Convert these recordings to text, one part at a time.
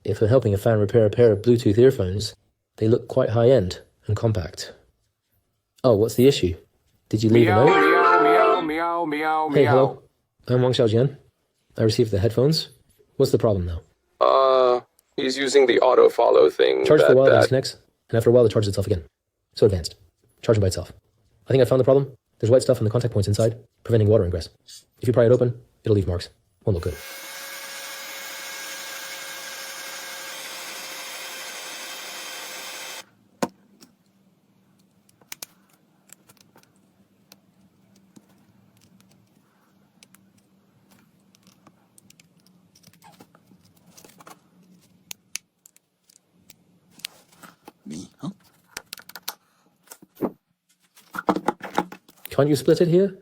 If we're helping a fan repair a pair of Bluetooth earphones, they look quite high-end and compact. Oh, what's the issue? Did you leave a note? Meow, meow, meow, Hey, meow. hello. I'm Wang Xiaojian. I received the headphones. What's the problem now? He's using the auto-follow thing. Charge for a while, then disconnects, and after a while it charges itself again. So advanced. Charging by itself. I think I found the problem. There's white stuff in the contact points inside, preventing water ingress. If you pry it open, it'll leave marks. Won't look good. Me, huh? Can't you split it here?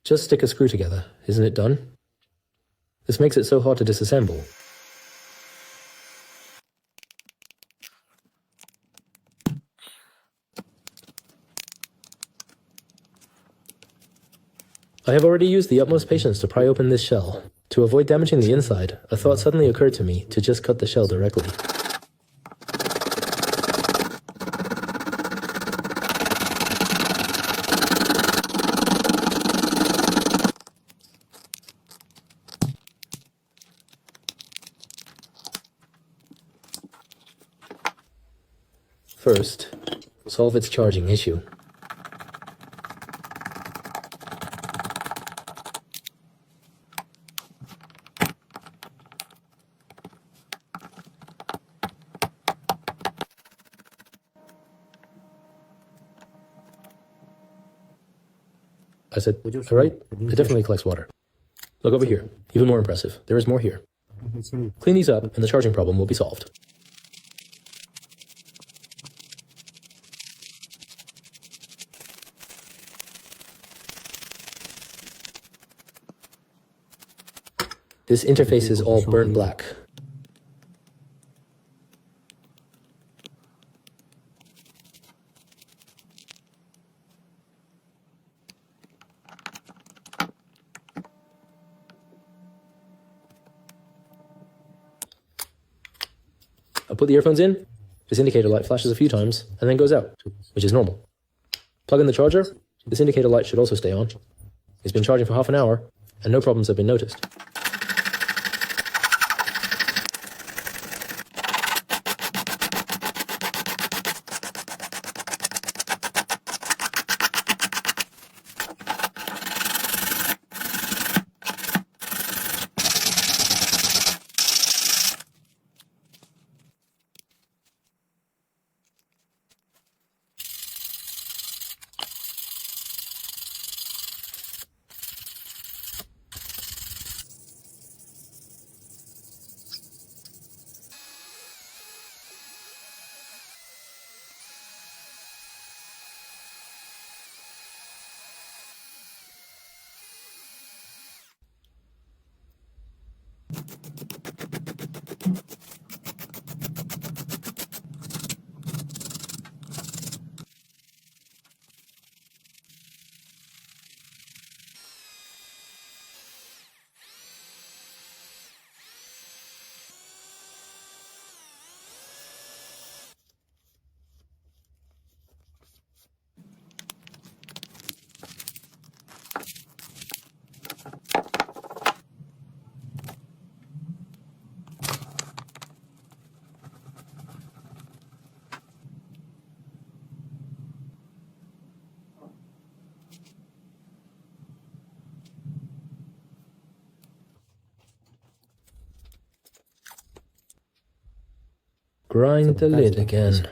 Just stick a screw together. Isn't it done? This makes it so hard to disassemble. I have already used the utmost patience to pry open this shell. To avoid damaging the inside, a thought suddenly occurred to me to just cut the shell directly. First, solve its charging issue. I said, all right, it definitely collects water. Look over here. Even more impressive. There is more here. Clean these up, and the charging problem will be solved. This interface is all burnt black. I'll put the earphones in. This indicator light flashes a few times and then goes out, which is normal. Plug in the charger. This indicator light should also stay on. It's been charging for half an hour, and no problems have been noticed. Grind the lid again.